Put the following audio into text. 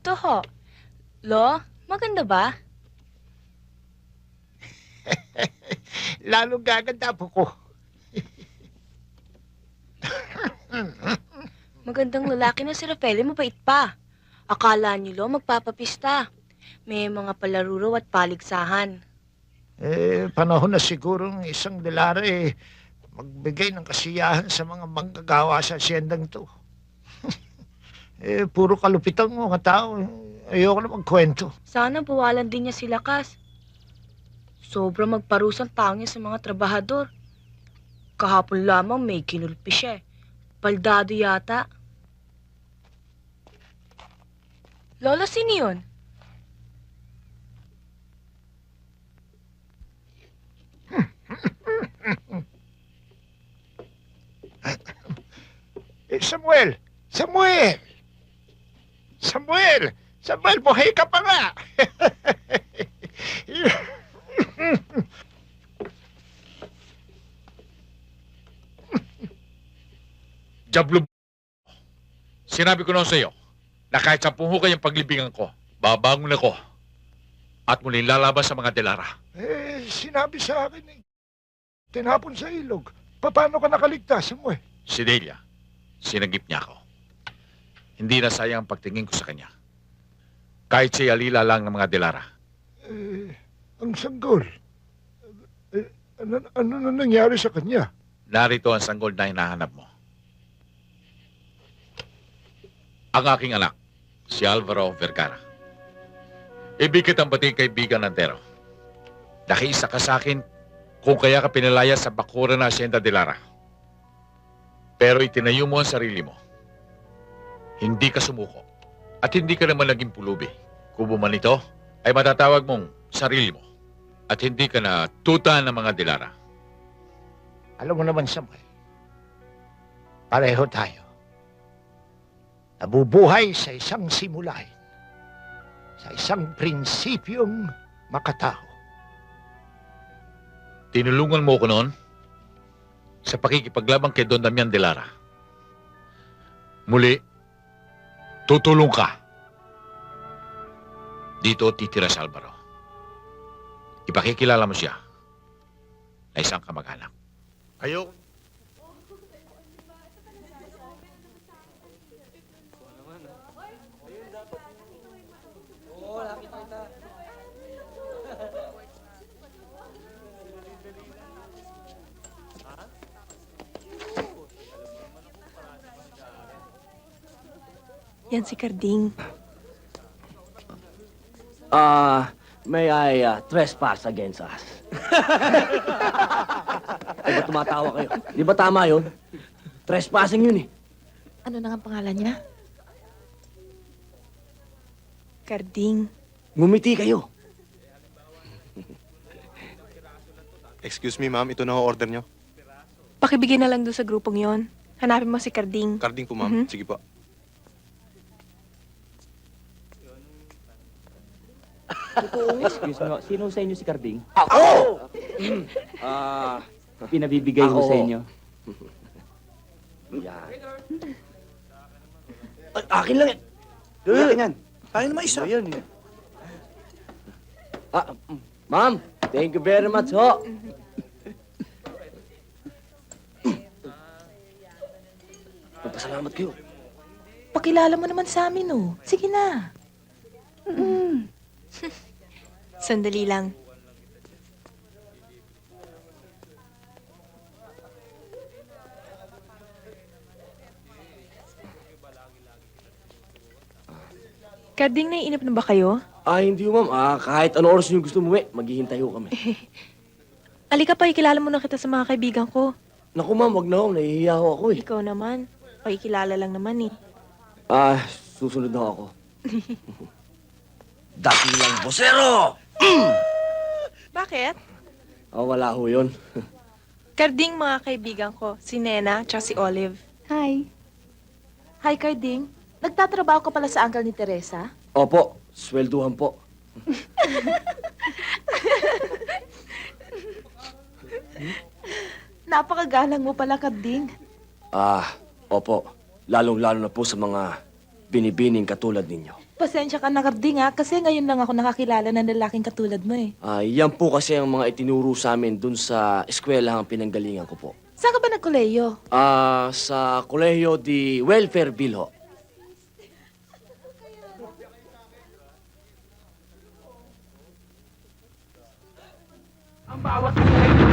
Ito ho. Lo, maganda ba? Lalong gaganda po ko. Magandang lalaki na si Rafael, mabait pa. Akala niyo, Lo, magpapapista. May mga palaruro at paligsahan. Panahon na siguro ng isang dolara magbigay ng kasiyahan sa mga manggagawa sa asyendang to. Puro kalupitan mo mga tao. Ayoko na magkwento. Sana bawalan din niya si Lakas. Sobra magparusang tao niya sa mga trabahador. Kahapon lamang may kinulpi siya. Baldado yata. Lola, sino yun? Samuel! Samuel! Samuel! Samuel, buhay ka pa nga! Diablo, sinabi ko na sa iyo na kahit 10 hukay ang paglibingan ko, babangon ako at muling lalabas sa mga delara. Sinabi sa akin tinapon sa ilog. Paano ka nakaligtas, Samuel? Si Delia, sinagip niya ako. Hindi na sayang ang pagtingin ko sa kanya. Kahit siya alila lang ng mga delara. Ang sanggol. Ano na nangyari sa kanya? Narito ang sanggol na hinahanap mo. Ang aking anak, si Alvaro Vergara. Ibig kitang bating kaibigan ng Tero. Nakiisa ka sa akin kung kaya ka pinalaya sa bakura na Hacienda de Lara. Pero itinayo mo ang sarili mo. Hindi ka sumuko. At hindi ka naman naging pulubi. Kubo man ito, ay matatawag mong sarili mo. At hindi ka na tuta ng mga Delara. Alam mo naman, Samuel, pareho tayo. Nabubuhay sa isang simulain. Sa isang prinsipyong makatao. Tinulungan mo ko noon sa pakikipaglabang kay Don Damian de Lara. Muli, tutulong ka. Dito titira si Alvaro. Ipakikilala mo siya na isang kamag-anak. Ayaw. Yan si Carding. May I trespass against us? Ay, ba't tumatawa kayo? Di ba tama yun? Trespassing yun eh. Ano na nga pangalan niya? Carding. Ngumiti kayo. Excuse me, ma'am. Ito na ho order nyo. Pakibigay na lang doon sa grupong yon. Hanapin mo si Carding. Carding po, ma'am. Mhm. Sige po. Excuse me, sino sa inyo si Carding? Ako! Pinabibigay mo Ako. sa inyo. Yan. Ay, akin lang yan. Akin yan. Tayo naman isa. Yan. Ma'am, thank you very much ho. Magpasalamat kayo. Pakilala mo naman sa amin, oh. Sige na. Sandali lang. Carding, naiinip na ba kayo? Hindi ho, ma'am. Kahit ano oras nyo gusto umuwi, maghihintay ho kami. Alika pa, ikilala mo na kita sa mga kaibigan ko. Naku, ma'am, wag na ho. Nahihiya ho ako eh. Ikaw naman. Pakikilala lang naman eh. Susunod na ho ako. Dakilang bosero! Bakit? Wala ho yun. Carding, mga kaibigan ko. Si Nena, tsaka si Olive. Hi. Hi, Carding. Nagtatrabaho ka pala sa uncle ni Teresa? Opo, swelduhan po. Napakagalang mo pala, Carding. Opo. Lalong-lalo na po sa mga binibining katulad ninyo. Pasensya ka na, Karding, ha? Kasi ngayon lang ako nakakilala ng lalaking katulad mo, eh. Yan po kasi ang mga itinuro sa amin dun sa eskwelahang pinanggalingan ko po. Saan ka ba nagkoleyo? Sa Colegio de Welfareville ho. Ang bawat buhay